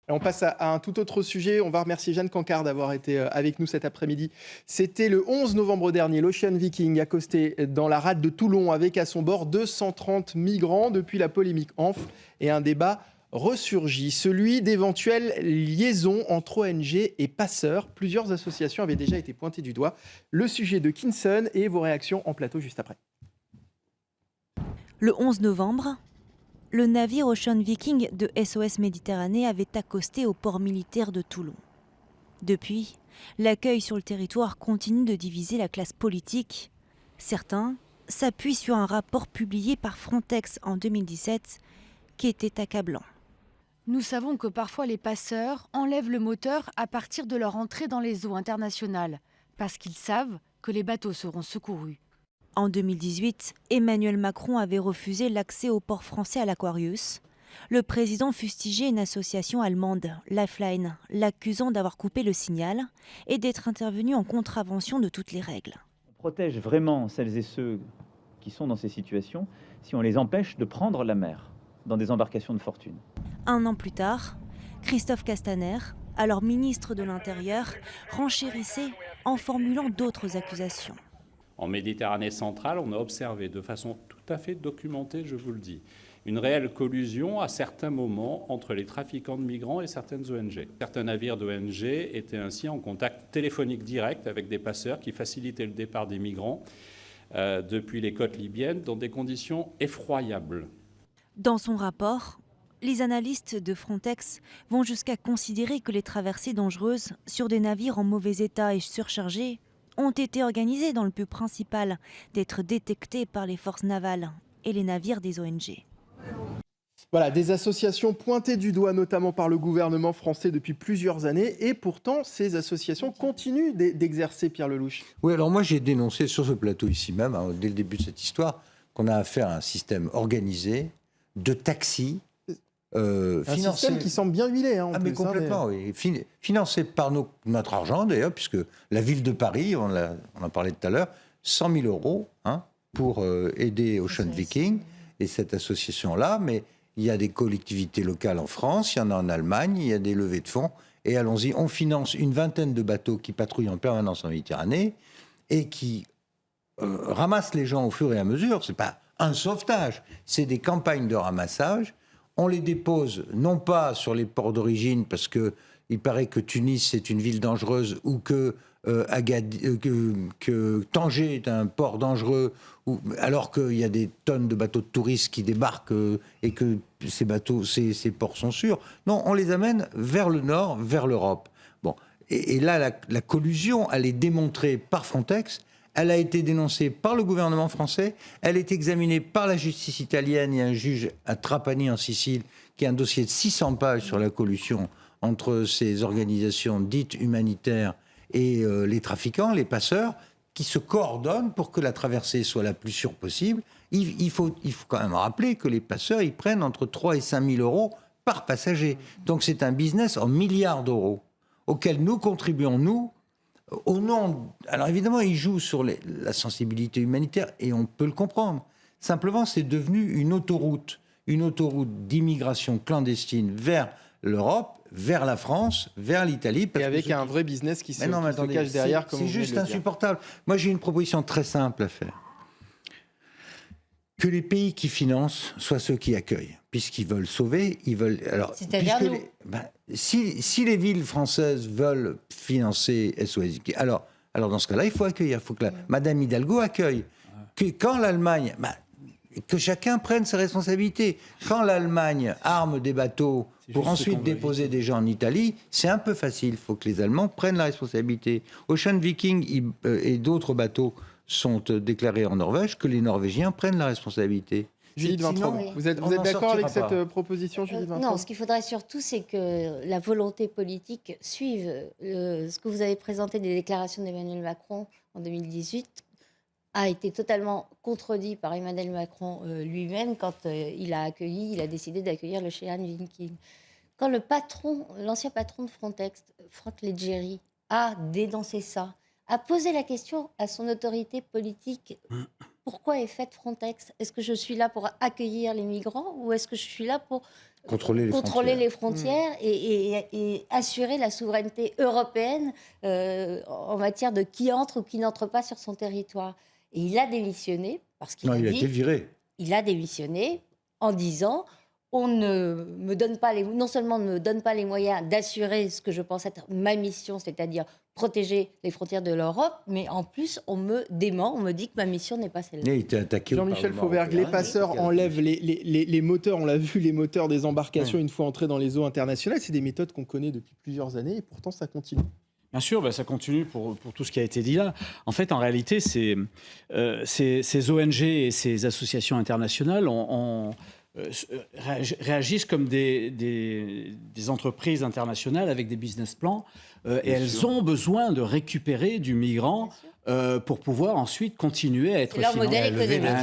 On passe à un tout autre sujet. On va remercier Jeanne Cancard d'avoir été avec nous cet après-midi. C'était le 11 novembre dernier. L'Ocean Viking accosté dans la rade de Toulon avec à son bord 230 migrants. Depuis, la polémique enfle et un débat ressurgit, celui d'éventuelles liaisons entre ONG et passeurs. Plusieurs associations avaient déjà été pointées du doigt. Le sujet de Kinson et vos réactions en plateau juste après. Le 11 novembre, le navire Ocean Viking de SOS Méditerranée avait accosté au port militaire de Toulon. Depuis, l'accueil sur le territoire continue de diviser la classe politique. Certains s'appuient sur un rapport publié par Frontex en 2017 qui était accablant. Nous savons que parfois les passeurs enlèvent le moteur à partir de leur entrée dans les eaux internationales, parce qu'ils savent que les bateaux seront secourus. En 2018, Emmanuel Macron avait refusé l'accès au port français à l'Aquarius. Le président fustigeait une association allemande, Lifeline, l'accusant d'avoir coupé le signal et d'être intervenu en contravention de toutes les règles. On protège vraiment celles et ceux qui sont dans ces situations si on les empêche de prendre la mer dans des embarcations de fortune. Un an plus tard, Christophe Castaner, alors ministre de l'Intérieur, renchérissait en formulant d'autres accusations. En Méditerranée centrale, on a observé de façon tout à fait documentée, je vous le dis, une réelle collusion à certains moments entre les trafiquants de migrants et certaines ONG. Certains navires d'ONG étaient ainsi en contact téléphonique direct avec des passeurs qui facilitaient le départ des migrants depuis les côtes libyennes dans des conditions effroyables. Dans son rapport, les analystes de Frontex vont jusqu'à considérer que les traversées dangereuses sur des navires en mauvais état et surchargés ont été organisées dans le but principal d'être détectées par les forces navales et les navires des ONG. Voilà, des associations pointées du doigt notamment par le gouvernement français depuis plusieurs années et pourtant ces associations continuent d'exercer, Pierre Lelouch. Oui, alors moi j'ai dénoncé sur ce plateau ici même, dès le début de cette histoire, qu'on a affaire à un système organisé de taxis un système qui semble bien huilé. Mais complètement, oui. Financé par notre argent d'ailleurs, puisque la ville de Paris, on en parlait tout à l'heure, 100 000 euros pour aider Ocean Viking et cette association-là, mais il y a des collectivités locales en France, il y en a en Allemagne, il y a des levées de fonds, et allons-y, on finance une vingtaine de bateaux qui patrouillent en permanence en Méditerranée et qui ramassent les gens au fur et à mesure. C'est pas un sauvetage, c'est des campagnes de ramassage. On les dépose non pas sur les ports d'origine, parce qu'il paraît que Tunis c'est une ville dangereuse, ou que Tanger est un port dangereux, alors qu'il y a des tonnes de bateaux de touristes qui débarquent et que ces ports sont sûrs. Non, on les amène vers le nord, vers l'Europe. Bon, et là, la collusion, elle est démontrée par Frontex. Elle a été dénoncée par le gouvernement français, elle est examinée par la justice italienne. Il y a un juge à Trapani en Sicile qui a un dossier de 600 pages sur la collusion entre ces organisations dites humanitaires et les trafiquants, les passeurs, qui se coordonnent pour que la traversée soit la plus sûre possible. Il faut quand même rappeler que les passeurs, ils prennent entre 3 et 5 000 euros par passager. Donc c'est un business en milliards d'euros auquel nous contribuons, nous, au nom. Alors évidemment, ils jouent sur la sensibilité humanitaire et on peut le comprendre. Simplement, c'est devenu une autoroute d'immigration clandestine vers l'Europe, vers la France, vers l'Italie. Et avec un vrai business qui se cache derrière. C'est juste insupportable. Moi, j'ai une proposition très simple à faire. Que les pays qui financent soient ceux qui accueillent, puisqu'ils veulent sauver, ils veulent. Alors, c'est-à-dire nous. Si les villes françaises veulent financer SOS, alors dans ce cas-là, il faut accueillir. Il faut que Madame Hidalgo accueille. Quand l'Allemagne, que chacun prenne ses responsabilités. Quand l'Allemagne arme des bateaux pour ensuite déposer des gens en Italie, c'est un peu facile. Il faut que les Allemands prennent la responsabilité. Ocean Viking et d'autres bateaux sont déclarés en Norvège, que les Norvégiens prennent la responsabilité. Judith Vintraud, vous êtes d'accord avec cette proposition, Judith Vintraud ? Non, ce qu'il faudrait surtout, c'est que la volonté politique suive ce que vous avez présenté des déclarations d'Emmanuel Macron en 2018 a été totalement contredit par Emmanuel Macron lui-même quand il a décidé d'accueillir le Ocean Viking. Quand l'ancien patron de Frontex, Franck Leggeri, a dénoncé ça, a posé la question à son autorité politique. Pourquoi est faite Frontex? Est-ce que je suis là pour accueillir les migrants ou est-ce que je suis là pour Contrôler les frontières. et assurer la souveraineté européenne en matière de qui entre ou qui n'entre pas sur son territoire? Et il a démissionné parce qu'il Non, il a dit... été viré. Il a démissionné en disant on ne me donne pas non seulement ne me donne pas les moyens d'assurer ce que je pense être ma mission, c'est-à-dire protéger les frontières de l'Europe, mais en plus on me dément, on me dit que ma mission n'est pas celle-là. Il a été attaqué. Jean-Michel Fauvergue, les passeurs enlèvent les moteurs, on l'a vu, les moteurs des embarcations une fois entrés dans les eaux internationales. C'est des méthodes qu'on connaît depuis plusieurs années et pourtant ça continue. Bien sûr, ça continue pour tout ce qui a été dit là. En fait, en réalité, ces ONG et ces associations internationales réagissent comme des entreprises internationales avec des business plans et elles ont besoin de récupérer du migrant pour pouvoir ensuite continuer à être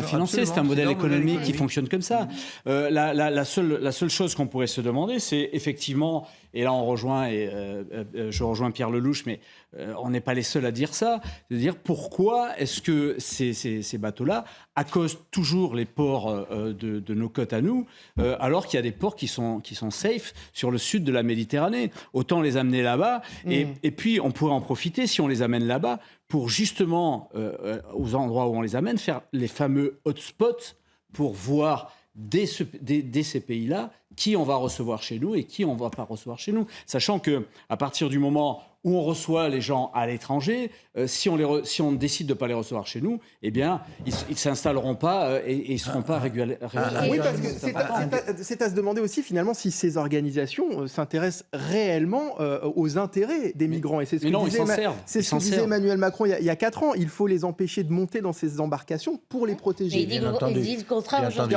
financé. C'est un modèle économique qui fonctionne comme ça. La seule chose qu'on pourrait se demander, c'est effectivement, et là on rejoint, je rejoins Pierre Lelouch, mais on n'est pas les seuls à dire ça, de dire pourquoi est-ce que ces bateaux-là accostent toujours les ports de nos côtes à nous, alors qu'il y a des ports qui sont safe sur le sud de la Méditerranée. Autant les amener là-bas, et puis on pourrait en profiter si on les amène là-bas pour justement, aux endroits où on les amène, faire les fameux hotspots pour voir dès ces pays-là qui on va recevoir chez nous et qui on ne va pas recevoir chez nous. Sachant qu'à partir du moment où on reçoit les gens à l'étranger, si on décide de ne pas les recevoir chez nous, eh bien, ils ne s'installeront pas et ils ne seront pas régularisés. Oui, parce que c'est à se demander aussi finalement si ces organisations s'intéressent réellement aux intérêts des migrants. Et c'est ce que disait Emmanuel Macron il y a 4 ans. Il faut les empêcher de monter dans ces embarcations pour les protéger. Il dit le contraire aujourd'hui.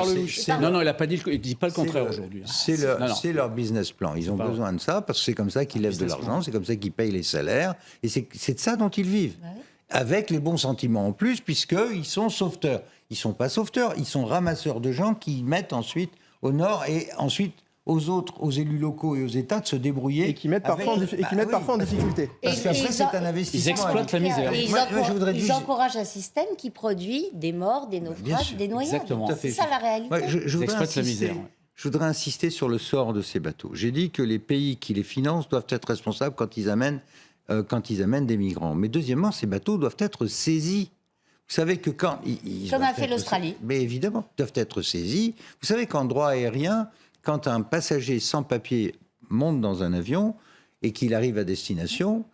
Non, il ne dit pas le contraire aujourd'hui. C'est leur business plan. Ils ont besoin de ça parce que c'est comme ça qu'ils lèvent de l'argent, c'est comme ça qu'ils payent les salaires. Et c'est de ça dont ils vivent. Ouais. Avec les bons sentiments en plus, puisqu'ils sont sauveteurs. Ils ne sont pas sauveteurs, ils sont ramasseurs de gens qui mettent ensuite au nord et ensuite aux autres, aux élus locaux et aux États de se débrouiller. Et qui mettent parfois en difficulté. Parce qu'après, c'est un investissement. Ils exploitent la misère. Ils encouragent un système qui produit des morts, des naufrages, des noyades. Exactement. C'est ça la réalité. Ils exploitent la misère. Je voudrais insister sur le sort de ces bateaux. J'ai dit que les pays qui les financent doivent être responsables quand ils amènent des migrants. Mais deuxièmement, ces bateaux doivent être saisis. Vous savez que quand... Comme a fait l'Australie. Mais évidemment, ils doivent être saisis. Vous savez qu'en droit aérien, quand un passager sans papier monte dans un avion et qu'il arrive à destination,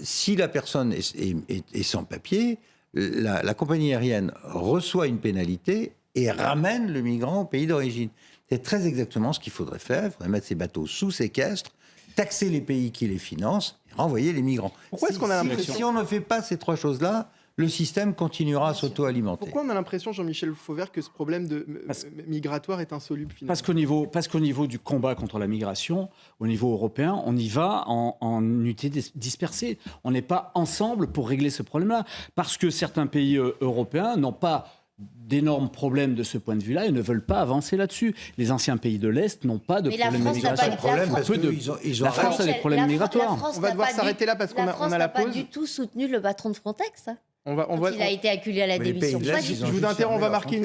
si la personne est sans papier, la compagnie aérienne reçoit une pénalité et ramène le migrant au pays d'origine. C'est très exactement ce qu'il faudrait faire. Il faudrait mettre ces bateaux sous séquestre, taxer les pays qui les financent et renvoyer les migrants. Pourquoi est-ce qu'on a l'impression... Si on ne fait pas ces 3 choses-là, le système continuera à s'auto-alimenter. Pourquoi on a l'impression, Jean-Michel Fauvergue, que ce problème migratoire est insoluble finalement ? Parce qu'au niveau du combat contre la migration, au niveau européen, on y va en unités dispersées. On n'est pas ensemble pour régler ce problème-là. Parce que certains pays européens n'ont pas d'énormes problèmes de ce point de vue-là et ne veulent pas avancer là-dessus. Les anciens pays de l'Est n'ont pas de problème de migration. La France a des problèmes migratoires. On va devoir s'arrêter là parce qu'on a la pause. La France n'a pas du tout soutenu le patron de Frontex. Il a été acculé à la démission. Je vous interromps, on va marquer une